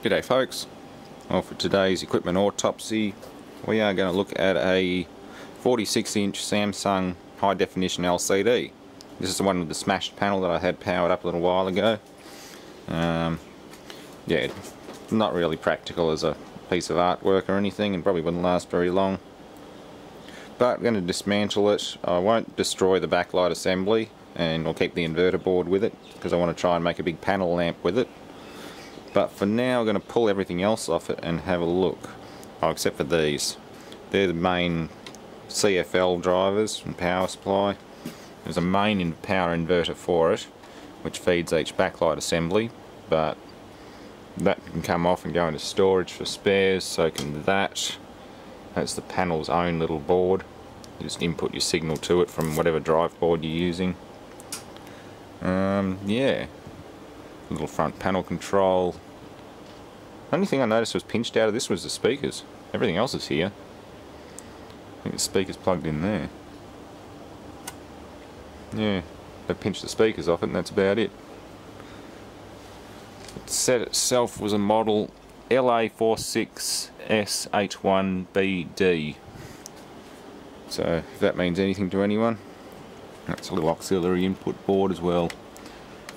G'day folks. Well, for today's equipment autopsy we are going to look at a 46-inch Samsung high definition LCD. This is the one with the smashed panel that I had powered up a little while ago. Yeah, not really practical as a piece of artwork or anything and probably wouldn't last very long. But I'm going to dismantle it. I won't destroy the backlight assembly and I'll keep the inverter board with it because I want to try and make a big panel lamp with it. But for now I'm going to pull everything else off it and have a look. Oh, except for these. They're the main CFL drivers and power supply. There's a main power inverter for it which feeds each backlight assembly, but that can come off and go into storage for spares, so can that. That's the panel's own little board. You just input your signal to it from whatever drive board you're using. Yeah. Little front panel control. Only thing I noticed was pinched out of this was the speakers. Everything else is here. I think the speaker's plugged in there. Yeah, they pinched the speakers off it and that's about it. The set itself was a model LA46S81BD. So if that means anything to anyone, that's a little auxiliary input board as well.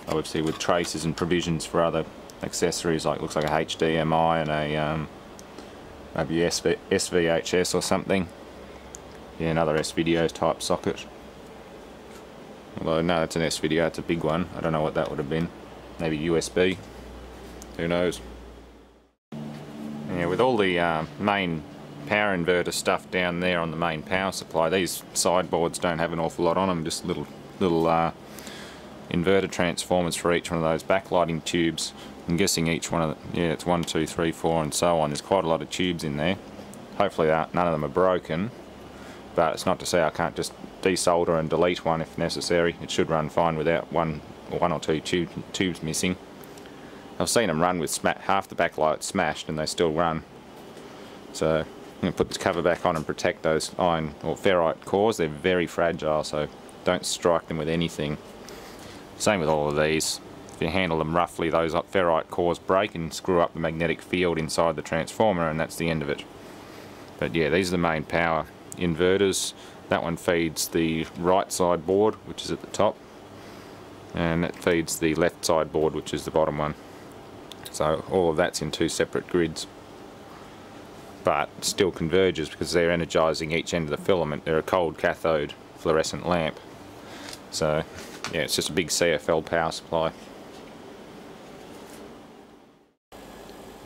Obviously with traces and provisions for other accessories, like looks like a HDMI and a maybe SVHS or something. Yeah, another S-video type socket. Although no, it's an S-video, it's a big one. I don't know what that would have been. Maybe USB. Who knows? Yeah, with all the main power inverter stuff down there on the main power supply, these sideboards don't have an awful lot on them. Just little inverter transformers for each one of those backlighting tubes. I'm guessing each one of the, yeah, it's 1, 2, 3, 4 and so on. There's quite a lot of tubes in there. Hopefully none of them are broken, but it's not to say I can't just desolder and delete one if necessary. It should run fine without one or two tubes missing. I've seen them run with half the backlight smashed and they still run. So I'm going to put this cover back on and protect those iron or ferrite cores. They're very fragile, so don't strike them with anything. Same with all of these. If you handle them roughly, those ferrite cores break and screw up the magnetic field inside the transformer, and that's the end of it. But yeah, these are the main power inverters. That one feeds the right side board, which is at the top, and that feeds the left side board, which is the bottom one. So all of that's in two separate grids, but still converges because they're energizing each end of the filament. They're a cold cathode fluorescent lamp. So yeah, it's just a big CFL power supply.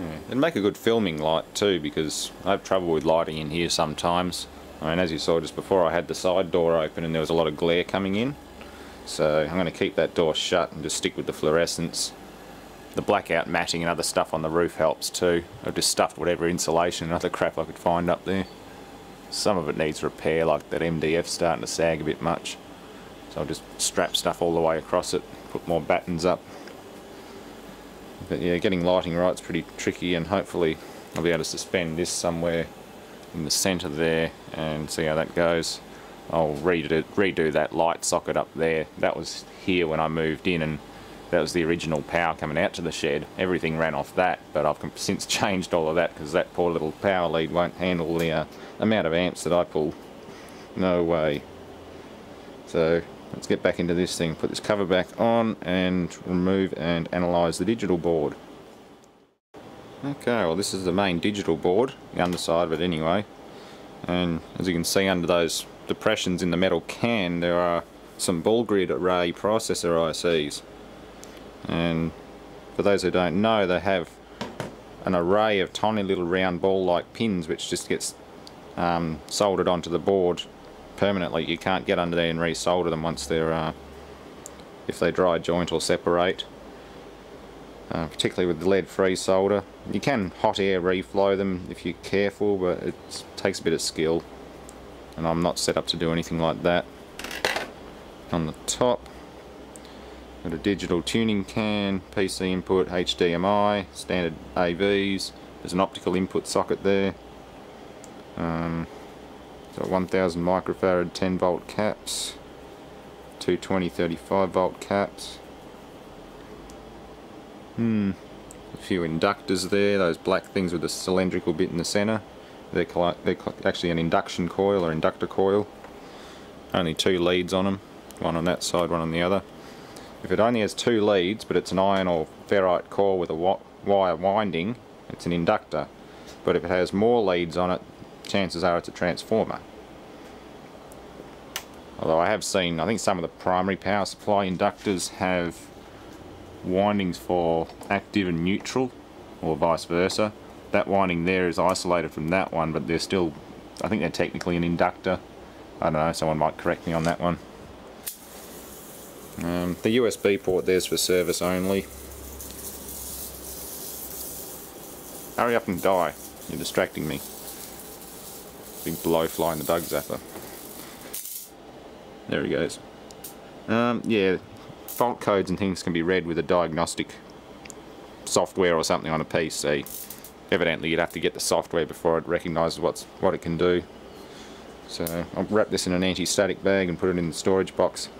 Yeah. It'd make a good filming light too, because I have trouble with lighting in here sometimes. I mean, as you saw just before, I had the side door open and there was a lot of glare coming in. So I'm going to keep that door shut and just stick with the fluorescence. The blackout matting and other stuff on the roof helps too. I've just stuffed whatever insulation and other crap I could find up there. Some of it needs repair, like that MDF's starting to sag a bit much. So I'll just strap stuff all the way across it, put more battens up. But yeah, getting lighting right's pretty tricky, and hopefully I'll be able to suspend this somewhere in the centre there and see how that goes. I'll redo that light socket up there. That was here when I moved in, and that was the original power coming out to the shed. Everything ran off that, but I've since changed all of that because that poor little power lead won't handle the amount of amps that I pull. No way. So let's get back into this thing, put this cover back on and remove and analyse the digital board. Okay, well this is the main digital board, the underside of it anyway, and as you can see under those depressions in the metal can there are some ball grid array processor ICs, and for those who don't know, they have an array of tiny little round ball like pins which just gets soldered onto the board permanently. You can't get under there and resolder them once they're if they dry joint or separate, particularly with the lead free solder. You can hot air reflow them if you're careful, but it takes a bit of skill and I'm not set up to do anything like that. On the top got a digital tuning can, PC input, HDMI, standard AVs, there's an optical input socket there. So 1000 microfarad 10 volt caps, 220 35 volt caps. A few inductors there, those black things with the cylindrical bit in the centre. They're actually an induction coil or inductor coil. Only 2 leads on them, one on that side, one on the other. If it only has 2 leads, but it's an iron or ferrite core with a wire winding, it's an inductor. But if it has more leads on it, chances are it's a transformer. Although I have seen, I think some of the primary power supply inductors have windings for active and neutral, or vice versa. That winding there is isolated from that one, but they're still, I think they're technically an inductor. I don't know, someone might correct me on that one. The USB port there's for service only. Hurry up and die, you're distracting me. Big blowfly in the bug zapper. There he goes. Yeah, fault codes and things can be read with a diagnostic software or something on a PC. Evidently you'd have to get the software before it recognises what it can do. So I'll wrap this in an anti-static bag and put it in the storage box.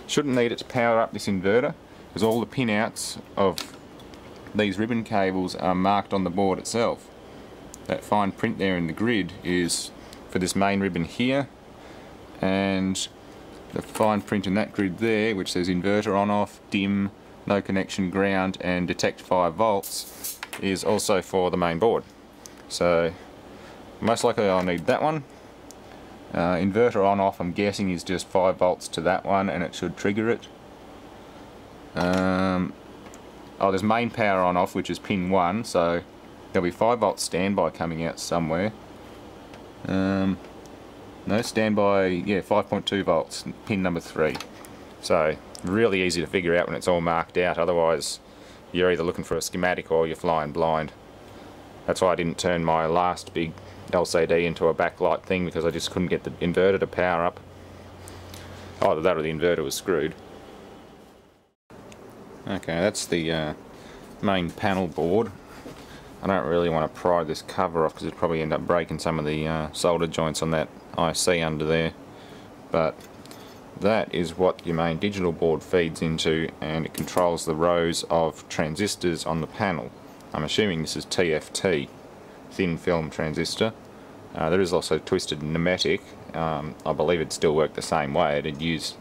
Shouldn't need it to power up this inverter, because all the pinouts of these ribbon cables are marked on the board itself. That fine print there in the grid is for this main ribbon here, and the fine print in that grid there, which says inverter on off, dim, no connection, ground, and detect 5 volts, is also for the main board. So most likely I'll need that one. Inverter on off, I'm guessing, is just 5 volts to that one, and it should trigger it. Oh, there's main power on off, which is pin 1, so there'll be 5 volts standby coming out somewhere. No, standby, yeah, 5.2 volts, pin number 3. So, really easy to figure out when it's all marked out, otherwise you're either looking for a schematic or you're flying blind. That's why I didn't turn my last big LCD into a backlight thing, because I just couldn't get the inverter to power up. Either that or the inverter was screwed. Okay, that's the main panel board. I don't really want to pry this cover off because it'd probably end up breaking some of the solder joints on that IC under there, but that is what your main digital board feeds into, and it controls the rows of transistors on the panel. I'm assuming this is TFT, thin film transistor. There is also twisted pneumatic. I believe it'd still work the same way. It'd use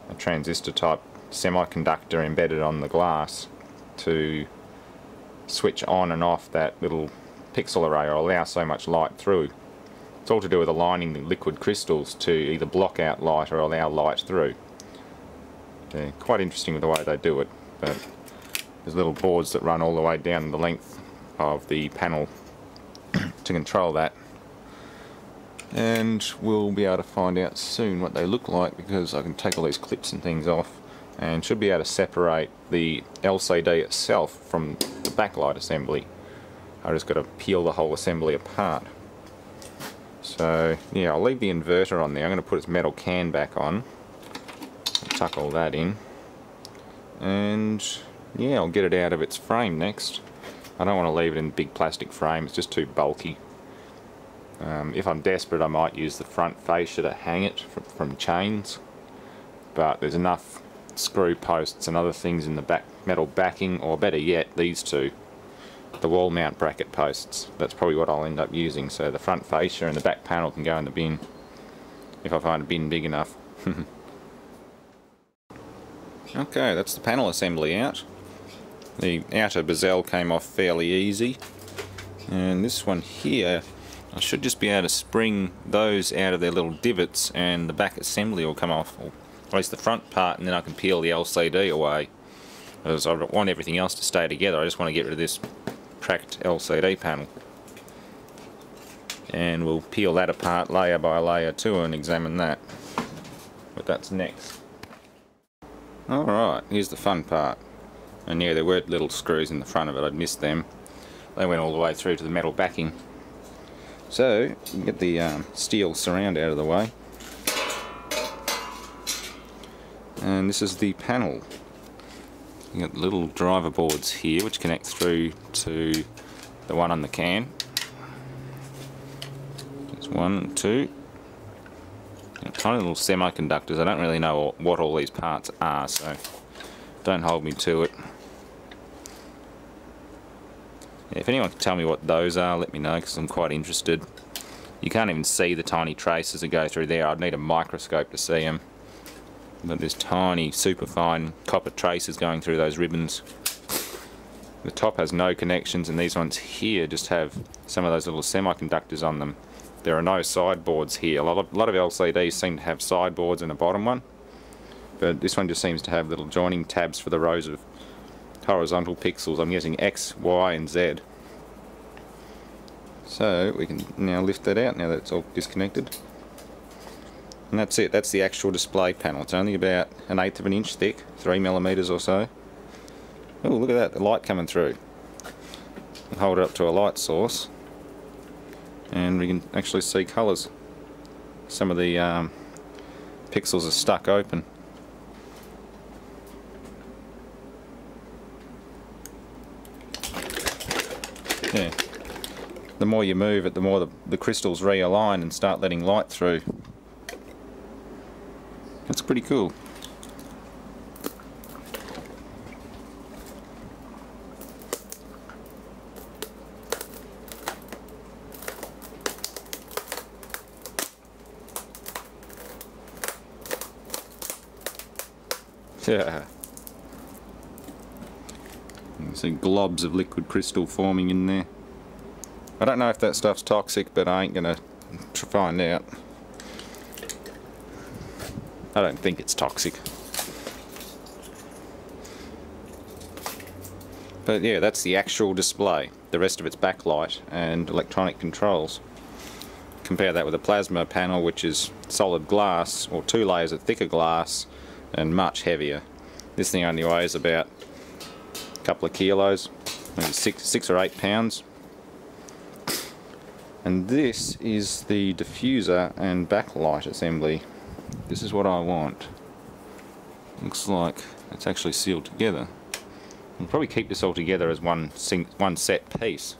a transistor type semiconductor embedded on the glass to switch on and off that little pixel array, or allow so much light through. It's all to do with aligning the liquid crystals to either block out light or allow light through. They're quite interesting with the way they do it, but there's little boards that run all the way down the length of the panel to control that. And we'll be able to find out soon what they look like, because I can take all these clips and things off and should be able to separate the LCD itself from the backlight assembly. I just got to peel the whole assembly apart. So yeah, I'll leave the inverter on there. I'm going to put its metal can back on, tuck all that in, and yeah, I'll get it out of its frame next. I don't want to leave it in a big plastic frame, it's just too bulky. If I'm desperate, I might use the front fascia to hang it from chains, but there's enough screw posts and other things in the back metal backing, or better yet, these two, the wall mount bracket posts. That's probably what I'll end up using, so the front fascia and the back panel can go in the bin, if I find a bin big enough. Okay, that's the panel assembly out. The outer bezel came off fairly easy, and this one here, I should just be able to spring those out of their little divots and the back assembly will come off, or at least the front part, and then I can peel the LCD away. Because I want everything else to stay together, I just want to get rid of this cracked LCD panel. And we'll peel that apart layer by layer too and examine that. But that's next. Alright, here's the fun part. And yeah, there were little screws in the front of it, I'd missed them. They went all the way through to the metal backing. So, you can get the steel surround out of the way. And this is the panel. You got little driver boards here which connect through to the one on the can. There's 1 and 2. Tiny little semiconductors. I don't really know what all these parts are, so don't hold me to it. If anyone can tell me what those are, let me know, because I'm quite interested. You can't even see the tiny traces that go through there. I'd need a microscope to see them. But there's tiny, super fine copper traces going through those ribbons. The top has no connections, and these ones here just have some of those little semiconductors on them. There are no sideboards here. A lot of LCDs seem to have sideboards in the bottom one, but this one just seems to have little joining tabs for the rows of horizontal pixels. I'm guessing X, Y and Z. So we can now lift that out now that it's all disconnected. And that's it, that's the actual display panel. It's only about 1/8 of an inch thick, 3mm or so. Oh, look at that, the light coming through. I'll hold it up to a light source and we can actually see colours. Some of the pixels are stuck open. Yeah. The more you move it, the more the crystals realign and start letting light through. That's pretty cool. Yeah. You can see globs of liquid crystal forming in there. I don't know if that stuff's toxic, but I ain't gonna find out. I don't think it's toxic. But yeah, that's the actual display. The rest of it's backlight and electronic controls. Compare that with a plasma panel, which is solid glass, or 2 layers of thicker glass, and much heavier. This thing only weighs about a couple of kilos, maybe 6 or 8 pounds. And this is the diffuser and backlight assembly. This is what I want. Looks like it's actually sealed together. I'll probably keep this all together as one set piece.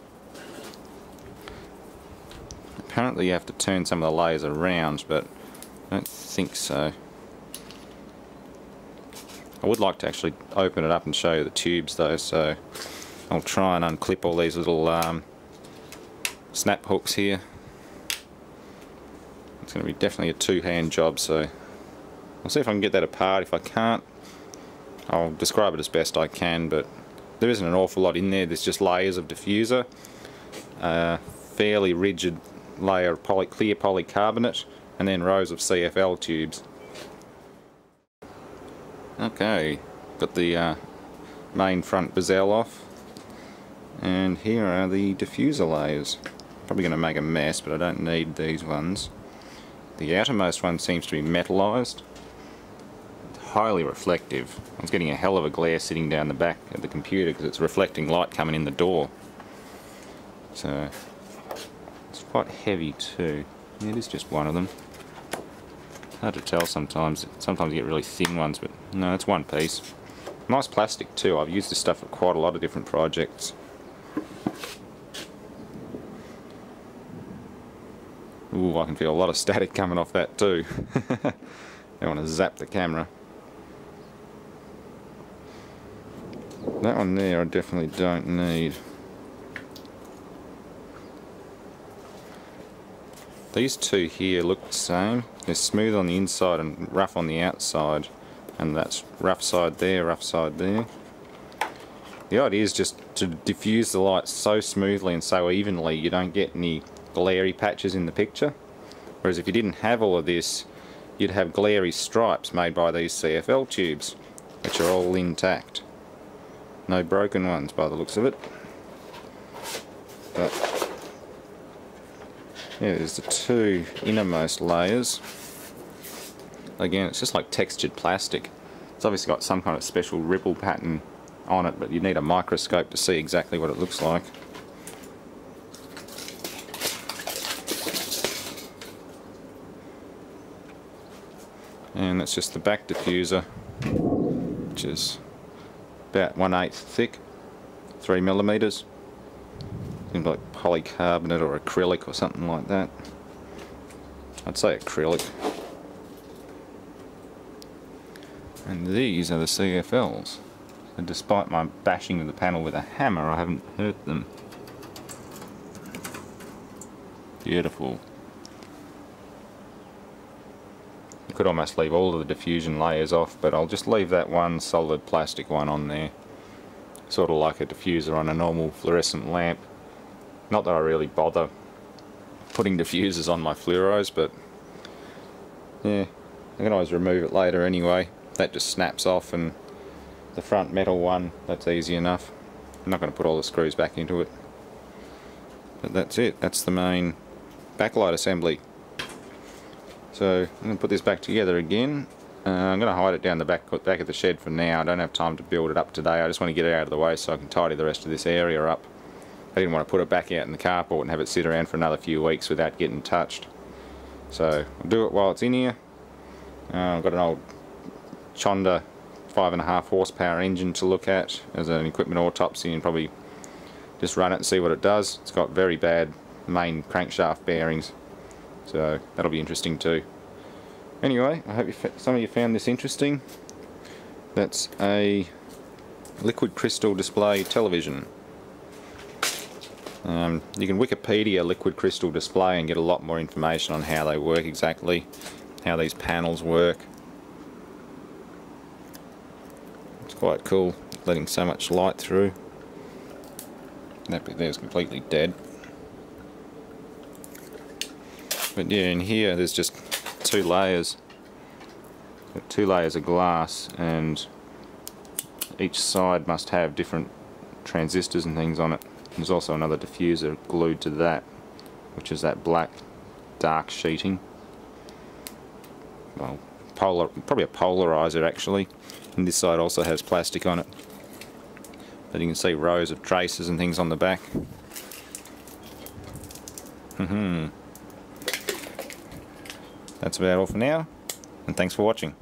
Apparently you have to turn some of the layers around, but I don't think so. I would like to actually open it up and show you the tubes though, so I'll try and unclip all these little snap hooks here. It's going to be definitely a two-hand job, so I'll see if I can get that apart. If I can't, I'll describe it as best I can, but there isn't an awful lot in there. There's just layers of diffuser, a fairly rigid layer of clear polycarbonate, and then rows of CFL tubes. Okay, got the main front bezel off, and here are the diffuser layers. Probably going to make a mess, but I don't need these ones. The outermost one seems to be metallized, highly reflective. I was getting a hell of a glare sitting down the back of the computer because it's reflecting light coming in the door. So it's quite heavy too. Yeah, it is just one of them. Hard to tell sometimes. Sometimes you get really thin ones, but no, it's one piece. Nice plastic too. I've used this stuff for quite a lot of different projects. Ooh, I can feel a lot of static coming off that too. I want to zap the camera. That one there I definitely don't need. These two here look the same. They're smooth on the inside and rough on the outside. And that's rough side there, rough side there. The idea is just to diffuse the light so smoothly and so evenly you don't get any glary patches in the picture. Whereas if you didn't have all of this, you'd have glary stripes made by these CFL tubes, which are all intact. No broken ones by the looks of it. But yeah, there's the two innermost layers. Again, it's just like textured plastic. It's obviously got some kind of special ripple pattern on it, but you need a microscope to see exactly what it looks like. And that's just the back diffuser, which is about 1/8 thick, 3mm. Seems like polycarbonate or acrylic or something like that. I'd say acrylic. And these are the CFLs. And despite my bashing of the panel with a hammer, I haven't hurt them. Beautiful. You could almost leave all of the diffusion layers off, but I'll just leave that one solid plastic one on there. Sort of like a diffuser on a normal fluorescent lamp. Not that I really bother putting diffusers on my fluoros, but yeah, I can always remove it later anyway. That just snaps off, and the front metal one, that's easy enough. I'm not going to put all the screws back into it. But that's it, that's the main backlight assembly. So I'm going to put this back together again. I'm going to hide it down the back of the shed for now. I don't have time to build it up today. I just want to get it out of the way so I can tidy the rest of this area up. I didn't want to put it back out in the carport and have it sit around for another few weeks without getting touched. So I'll do it while it's in here. I've got an old Chonda 5.5 horsepower engine to look at as an equipment autopsy, and probably just run it and see what it does. It's got very bad main crankshaft bearings, so that'll be interesting too. Anyway, I hope some of you found this interesting. That's a liquid crystal display television. You can Wikipedia liquid crystal display and get a lot more information on how they work exactly, how these panels work. It's quite cool, letting so much light through. That bit there's completely dead. But yeah, in here there's just two layers. Got 2 layers of glass, and each side must have different transistors and things on it. There's also another diffuser glued to that, which is that black dark sheeting. Well, probably a polarizer actually. And this side also has plastic on it. But you can see rows of traces and things on the back. That's about all for now, and thanks for watching.